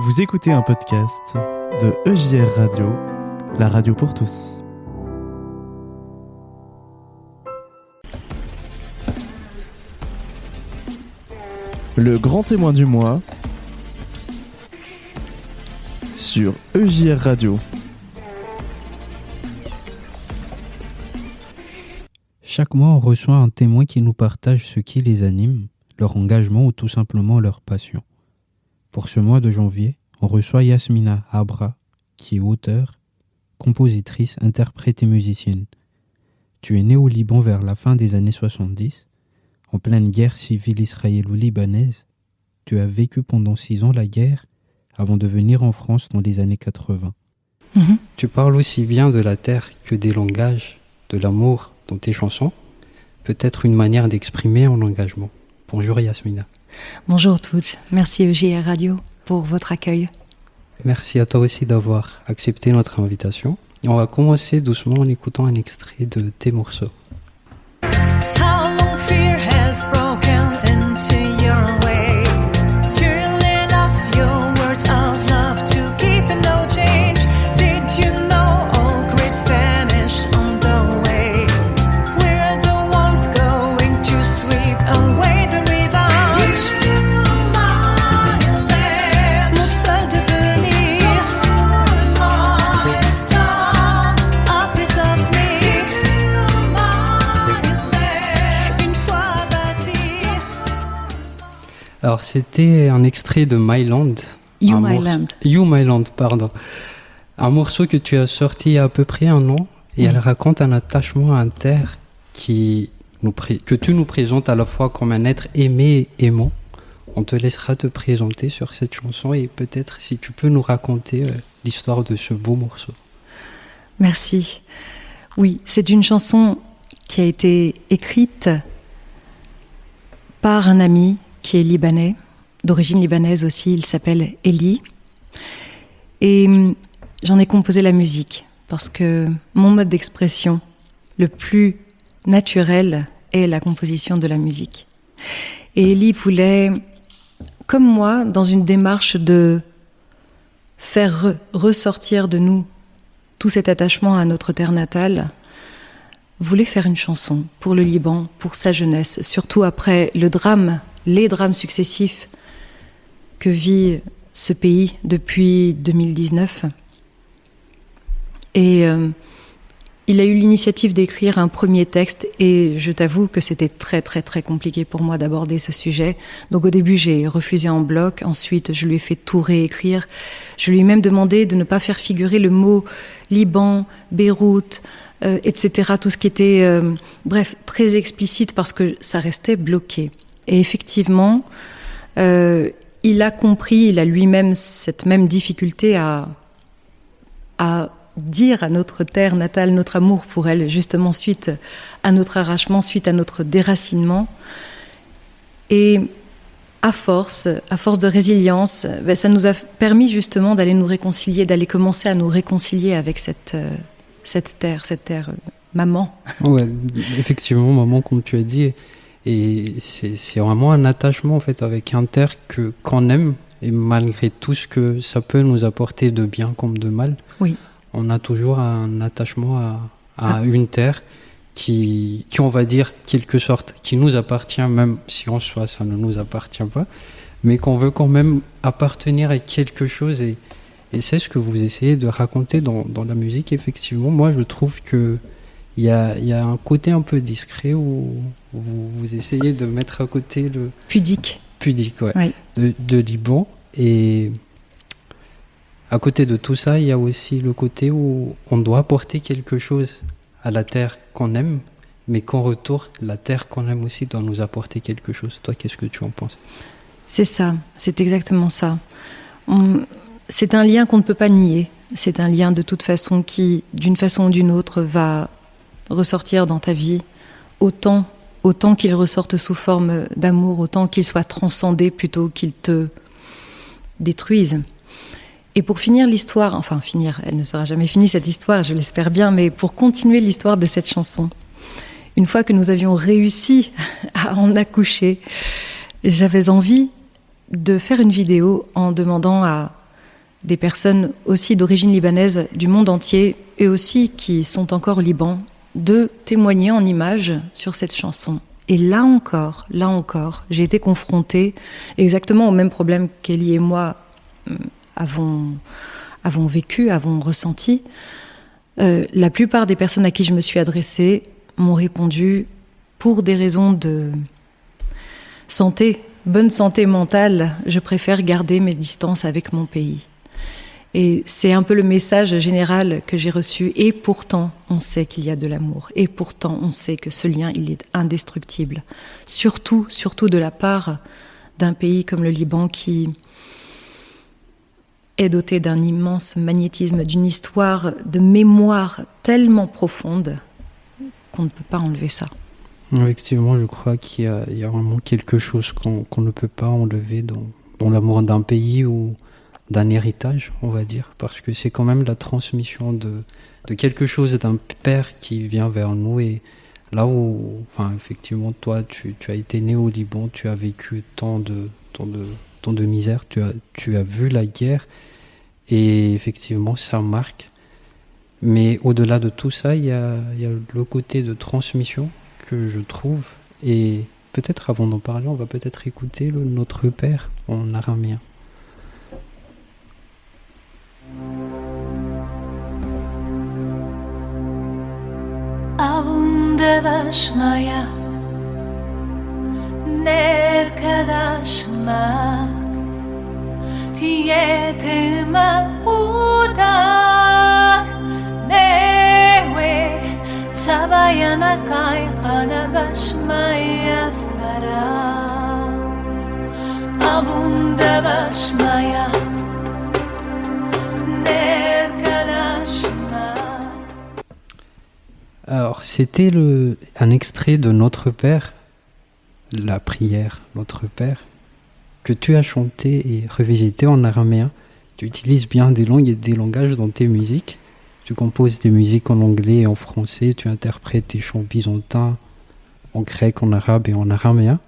Vous écoutez un podcast de EJR Radio, la radio pour tous. Le grand témoin du mois sur EJR Radio. Chaque mois, on reçoit un témoin qui nous partage ce qui les anime, leur engagement ou tout simplement leur passion. Pour ce mois de janvier, on reçoit Yasmina Abra, qui est auteure, compositrice, interprète et musicienne. Tu es née au Liban vers la fin des années 70, en pleine guerre civile israélo-libanaise. Tu as vécu pendant 6 ans la guerre avant de venir en France dans les années 80. Tu parles aussi bien de la terre que des langages, de l'amour dans tes chansons. Peut-être une manière d'exprimer un engagement. Bonjour Yasmina. Bonjour toutes, merci EJR Radio pour votre accueil. Merci à toi aussi d'avoir accepté notre invitation. On va commencer doucement en écoutant un extrait de tes morceaux. How long fear has broken into your way, turning off your words of love to keep it no change. Did you know all greats vanish on the way? We're the ones going to sweep away the revenge. Mon seul devenir, my song, a piece of me. Une fois bâti. Alors c'était un extrait de My Land. You Un My morceau- Land. You My Land, pardon. Un morceau que tu as sorti il y a à peu près 1 an et Oui. elle raconte un attachement à une terre que tu nous présentes à la fois comme un être aimé et aimant. On te laissera te présenter sur cette chanson et peut-être si tu peux nous raconter l'histoire de ce beau morceau. Merci. Oui, c'est une chanson qui a été écrite par un ami qui est libanais, d'origine libanaise aussi, il s'appelle Eli. Et j'en ai composé la musique parce que mon mode d'expression le plus naturel est la composition de la musique. Et Eli voulait, comme moi, dans une démarche de faire ressortir de nous tout cet attachement à notre terre natale, voulait faire une chanson pour le Liban, pour sa jeunesse, surtout après les drames successifs que vit ce pays depuis 2019. Et il a eu l'initiative d'écrire un premier texte et je t'avoue que c'était très très très compliqué pour moi d'aborder ce sujet. Donc au début j'ai refusé en bloc, ensuite je lui ai fait tout réécrire. Je lui ai même demandé de ne pas faire figurer le mot Liban, Beyrouth, etc. Tout ce qui était, bref, très explicite parce que ça restait bloqué. Et effectivement, il a compris, il a lui-même cette même difficulté à dire à notre terre natale notre amour pour elle, justement suite à notre arrachement, suite à notre déracinement. Et à force de résilience, ça nous a permis justement d'aller nous réconcilier, d'aller commencer à nous réconcilier avec cette terre, maman. Ouais, effectivement, maman, comme tu as dit, et c'est vraiment un attachement en fait avec une terre qu'on aime et malgré tout ce que ça peut nous apporter de bien comme de mal. Oui. On a toujours un attachement à une terre qui, on va dire, quelque sorte, qui nous appartient, même si en soi ça ne nous appartient pas, mais qu'on veut quand même appartenir à quelque chose. Et c'est ce que vous essayez de raconter dans la musique, effectivement. Moi, je trouve qu'il y a un côté un peu discret où vous essayez de mettre à côté le... Pudique. Pudique, ouais. Oui. De Liban. Et... à côté de tout ça, il y a aussi le côté où on doit apporter quelque chose à la terre qu'on aime, mais qu'en retour, la terre qu'on aime aussi doit nous apporter quelque chose. Toi, qu'est-ce que tu en penses ? C'est ça, c'est exactement ça. C'est un lien qu'on ne peut pas nier. C'est un lien de toute façon qui, d'une façon ou d'une autre, va ressortir dans ta vie, autant qu'il ressorte sous forme d'amour, autant qu'il soit transcendé plutôt qu'il te détruise. Et pour finir l'histoire, elle ne sera jamais finie cette histoire, je l'espère bien, mais pour continuer l'histoire de cette chanson, une fois que nous avions réussi à en accoucher, j'avais envie de faire une vidéo en demandant à des personnes aussi d'origine libanaise du monde entier et aussi qui sont encore au Liban, de témoigner en images sur cette chanson. Et là encore, j'ai été confrontée exactement au même problème qu'Elie et moi avons vécu, avons ressenti. La plupart des personnes à qui je me suis adressée m'ont répondu pour des raisons de santé, bonne santé mentale, je préfère garder mes distances avec mon pays. Et c'est un peu le message général que j'ai reçu. Et pourtant, on sait qu'il y a de l'amour. Et pourtant, on sait que ce lien, il est indestructible. Surtout de la part d'un pays comme le Liban qui est doté d'un immense magnétisme, d'une histoire de mémoire tellement profonde qu'on ne peut pas enlever ça. Effectivement, je crois qu'il y a vraiment quelque chose qu'on ne peut pas enlever dans l'amour d'un pays ou d'un héritage, on va dire, parce que c'est quand même la transmission de quelque chose, d'un père qui vient vers nous. Et là où, effectivement, toi, tu as été né au Liban, tu as vécu tant de misère, tu as vu la guerre, et effectivement, ça marque. Mais au-delà de tout ça, il y a le côté de transmission que je trouve, et peut-être avant d'en parler, on va peut-être écouter Notre Père en araméen. Avundavashmaya Nedkadashma Tietema Uda Newe Tabayanakai Anavashmaya Fara Avundavashmaya Alors, c'était un extrait de Notre Père, la prière Notre Père, que tu as chanté et revisité en araméen. Tu utilises bien des langues et des langages dans tes musiques. Tu composes des musiques en anglais et en français. Tu interprètes tes chants byzantins en grec, en arabe et en araméen.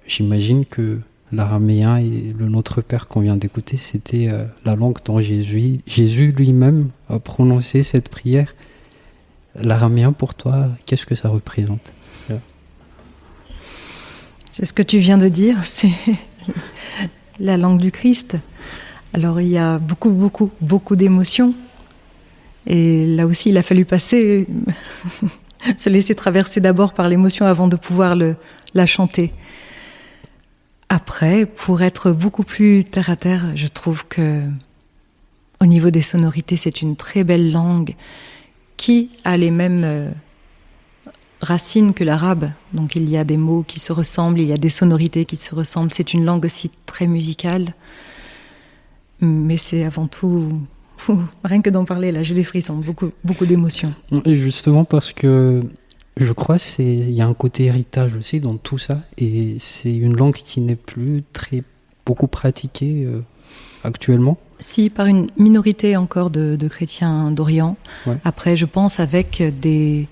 J'imagine que l'araméen et le Notre Père qu'on vient d'écouter, c'était la langue dont Jésus lui-même a prononcé cette prière. L'araméen, pour toi, qu'est-ce que ça représente ? C'est ce que tu viens de dire, c'est la langue du Christ. Alors il y a beaucoup d'émotions. Et là aussi, il a fallu se laisser traverser d'abord par l'émotion avant de pouvoir la chanter. Après, pour être beaucoup plus terre à terre, je trouve que au niveau des sonorités, c'est une très belle langue qui a les mêmes racines que l'arabe. Donc il y a des mots qui se ressemblent, il y a des sonorités qui se ressemblent. C'est une langue aussi très musicale. Mais c'est avant tout... rien que d'en parler, là, j'ai des frissons, beaucoup d'émotions. Et justement parce que je crois qu'il y a un côté héritage aussi dans tout ça. Et c'est une langue qui n'est plus beaucoup pratiquée actuellement. Si, par une minorité encore de chrétiens d'Orient. Ouais. Après, je pense avec des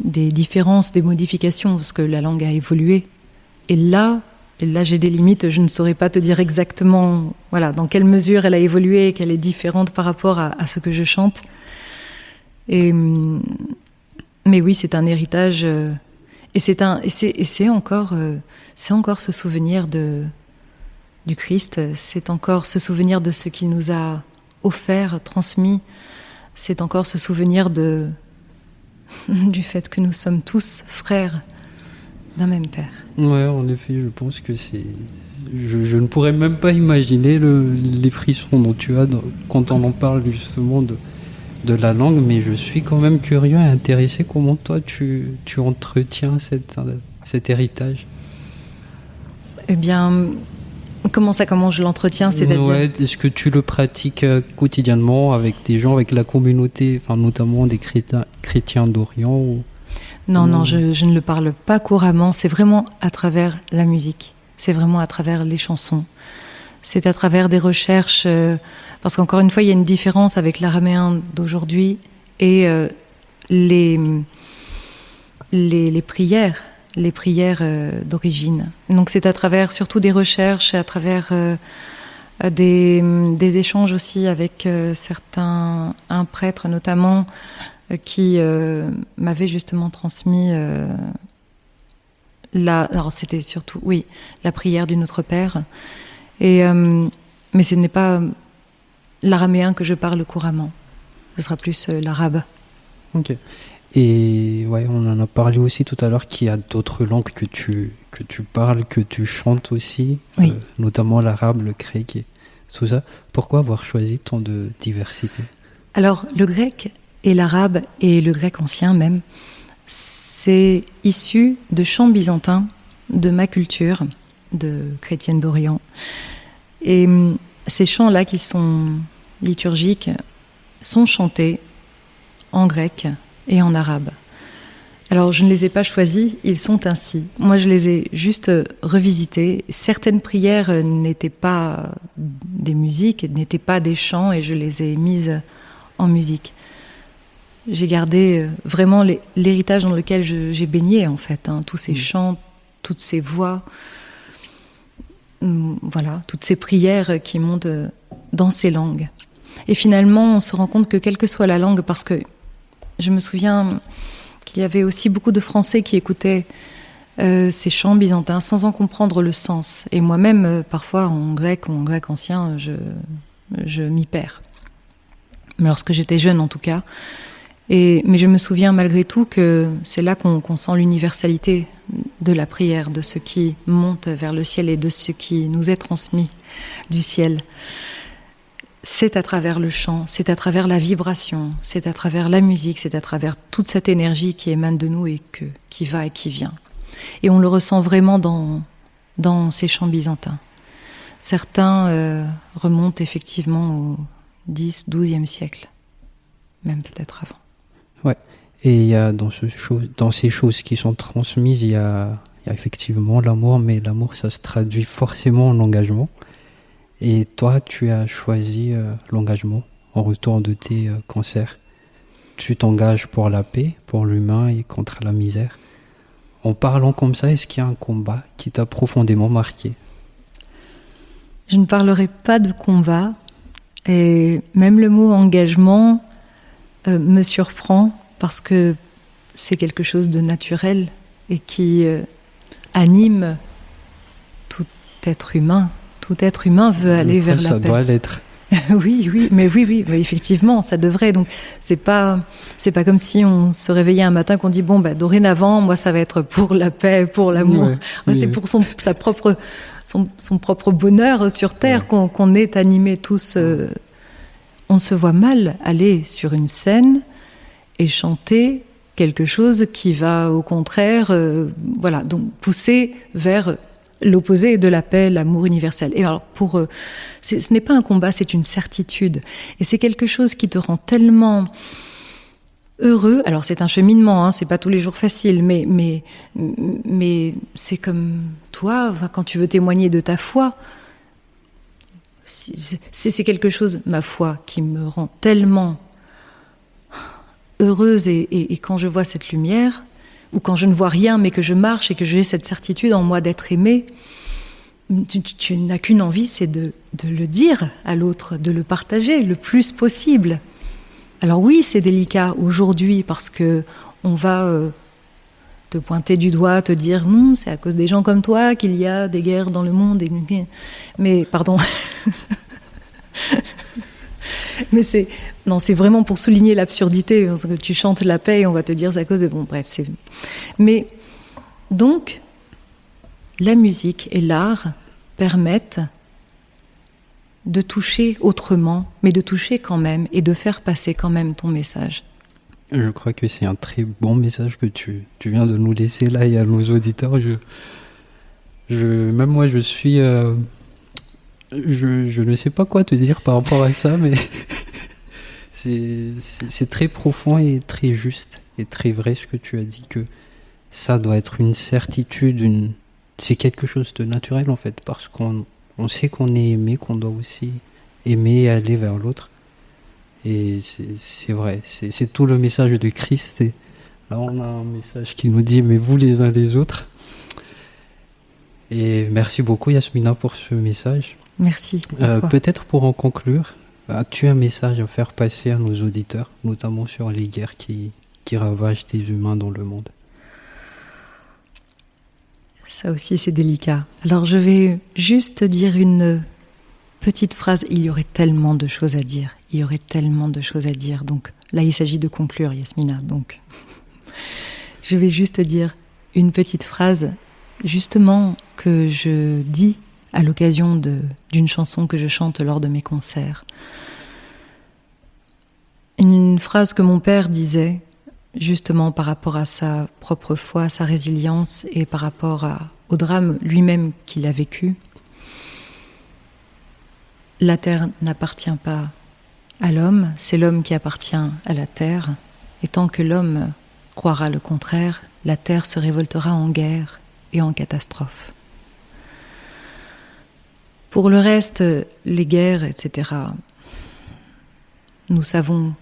différences, des modifications, parce que la langue a évolué. Et là, j'ai des limites, je ne saurais pas te dire exactement dans quelle mesure elle a évolué et qu'elle est différente par rapport à ce que je chante. Mais oui, c'est un héritage, et c'est encore ce souvenir du Christ, c'est encore ce souvenir de ce qu'il nous a offert, transmis, c'est encore ce souvenir du fait que nous sommes tous frères d'un même Père. Ouais, en effet, je pense que c'est... Je ne pourrais même pas imaginer les frissons dont tu as quand on en parle justement de la langue, mais je suis quand même curieux et intéressé comment toi tu entretiens cet héritage. Eh bien... Comment je l'entretiens, c'est-à-dire... Ouais, est-ce que tu le pratiques quotidiennement avec des gens, avec la communauté, notamment des chrétiens d'Orient ou... Non, je ne le parle pas couramment. C'est vraiment à travers la musique. C'est vraiment à travers les chansons. C'est à travers des recherches... parce qu'encore une fois, il y a une différence avec l'araméen d'aujourd'hui et les prières. Les prières d'origine. Donc c'est à travers surtout des recherches, à travers des échanges aussi avec un prêtre notamment qui m'avait justement transmis alors c'était surtout la prière du Notre Père, mais ce n'est pas l'araméen que je parle couramment, ce sera plus l'arabe. Ok. Et on en a parlé aussi tout à l'heure qu'il y a d'autres langues que tu parles, que tu chantes aussi, Oui. Notamment l'arabe, le grec et tout ça. Pourquoi avoir choisi tant de diversité? Alors, le grec et l'arabe, et le grec ancien même, c'est issu de chants byzantins, de ma culture, de chrétienne d'Orient. Et ces chants-là qui sont liturgiques sont chantés en grec et en arabe. Alors, je ne les ai pas choisis, ils sont ainsi. Moi, je les ai juste revisités. Certaines prières n'étaient pas des musiques, n'étaient pas des chants, et je les ai mises en musique. J'ai gardé vraiment l'héritage dans lequel j'ai baigné, en fait. Tous ces chants, toutes ces voix, voilà, toutes ces prières qui montent dans ces langues. Et finalement, on se rend compte que quelle que soit la langue, parce que je me souviens qu'il y avait aussi beaucoup de Français qui écoutaient ces chants byzantins sans en comprendre le sens. Et moi-même, parfois, en grec ou en grec ancien, je m'y perds. Lorsque j'étais jeune, en tout cas. Mais je me souviens malgré tout que c'est là qu'on sent l'universalité de la prière, de ce qui monte vers le ciel et de ce qui nous est transmis du ciel. C'est à travers le chant, c'est à travers la vibration, c'est à travers la musique, c'est à travers toute cette énergie qui émane de nous et qui va et qui vient. Et on le ressent vraiment dans ces chants byzantins. Certains remontent effectivement au X, XIIe siècle, même peut-être avant. Ouais. Et il y a dans ces choses qui sont transmises, il y a effectivement l'amour, mais l'amour, ça se traduit forcément en engagement. Et toi, tu as choisi l'engagement en retour de tes concerts. Tu t'engages pour la paix, pour l'humain et contre la misère. En parlant comme ça, est-ce qu'il y a un combat qui t'a profondément marqué? Je ne parlerai pas de combat, et même le mot engagement me surprend parce que c'est quelque chose de naturel et qui anime tout être humain. Tout être humain veut aller vers la paix. Ça doit l'être. Oui, mais effectivement, ça devrait. Donc, c'est pas comme si on se réveillait un matin qu'on dit dorénavant, moi, ça va être pour la paix, pour l'amour. C'est pour son propre bonheur sur terre qu'on est animés tous. On se voit mal aller sur une scène et chanter quelque chose qui va, au contraire, donc pousser vers l'opposé de la paix, l'amour universel. Et alors, ce n'est pas un combat, c'est une certitude. Et c'est quelque chose qui te rend tellement heureux. Alors, c'est un cheminement, c'est pas tous les jours facile, mais c'est comme toi, quand tu veux témoigner de ta foi. C'est quelque chose, ma foi, qui me rend tellement heureuse. Et quand je vois cette lumière, ou quand je ne vois rien, mais que je marche et que j'ai cette certitude en moi d'être aimée, tu n'as qu'une envie, c'est de le dire à l'autre, de le partager le plus possible. Alors oui, c'est délicat aujourd'hui parce que on va te pointer du doigt, te dire c'est à cause des gens comme toi qu'il y a des guerres dans le monde. Mais pardon. Mais c'est vraiment pour souligner l'absurdité, parce que tu chantes la paix et on va te dire c'est à cause de... Mais donc, la musique et l'art permettent de toucher autrement, mais de toucher quand même et de faire passer quand même ton message. Je crois que c'est un très bon message que tu viens de nous laisser là et à nos auditeurs. Même moi, je suis... Je ne sais pas quoi te dire par rapport à ça, mais c'est très profond et très juste et très vrai ce que tu as dit, que ça doit être une certitude, c'est quelque chose de naturel en fait, parce qu'on sait qu'on est aimé, qu'on doit aussi aimer et aller vers l'autre. Et c'est vrai, c'est tout le message de Christ. Et là, on a un message qui nous dit « mais vous les uns les autres ». Et merci beaucoup Yasmina pour ce message. Merci. à toi. Peut-être pour en conclure, as-tu un message à faire passer à nos auditeurs, notamment sur les guerres qui ravagent des humains dans le monde? Ça aussi, c'est délicat. Alors, je vais juste dire une petite phrase. Il y aurait tellement de choses à dire. Il y aurait tellement de choses à dire. Donc, là, il s'agit de conclure, Yasmina. Donc, je vais juste dire une petite phrase, justement, que je dis à l'occasion d'une chanson que je chante lors de mes concerts. Une phrase que mon père disait, justement par rapport à sa propre foi, sa résilience et par rapport au drame lui-même qu'il a vécu. La terre n'appartient pas à l'homme, c'est l'homme qui appartient à la terre. Et tant que l'homme croira le contraire, la terre se révoltera en guerre et en catastrophe. Pour le reste, les guerres, etc., nous savons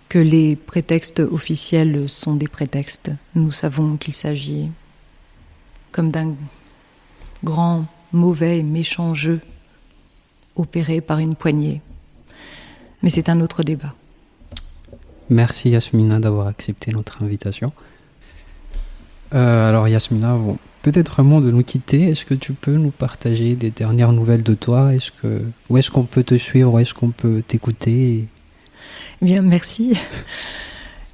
que les prétextes officiels sont des prétextes. Nous savons qu'il s'agit comme d'un grand, mauvais et méchant jeu opéré par une poignée. Mais c'est un autre débat. Merci Yasmina d'avoir accepté notre invitation. Alors Yasmina, bon, peut-être avant de nous quitter, est-ce que tu peux nous partager des dernières nouvelles de toi? Où est-ce qu'on peut te suivre? Où est-ce qu'on peut t'écouter? Eh bien, merci.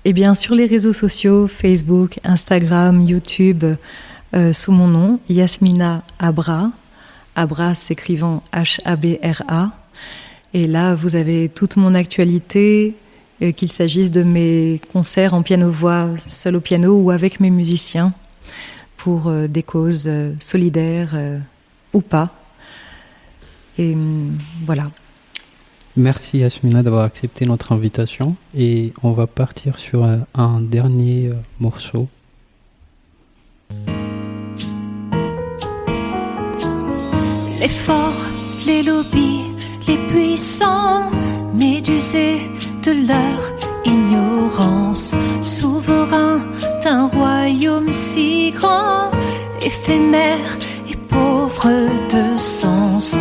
Eh bien, sur les réseaux sociaux, Facebook, Instagram, YouTube, sous mon nom, Yasmina Abra. Abra s'écrivant H-A-B-R-A. Et là, vous avez toute mon actualité, qu'il s'agisse de mes concerts en piano-voix, seul au piano ou avec mes musiciens, pour des causes solidaires ou pas. Et voilà. Merci Yasmina d'avoir accepté notre invitation et on va partir sur un dernier morceau. Les forts, les lobbies, les puissants, médusés de leur ignorance, souverains d'un royaume si grand, éphémère et pauvre de sens.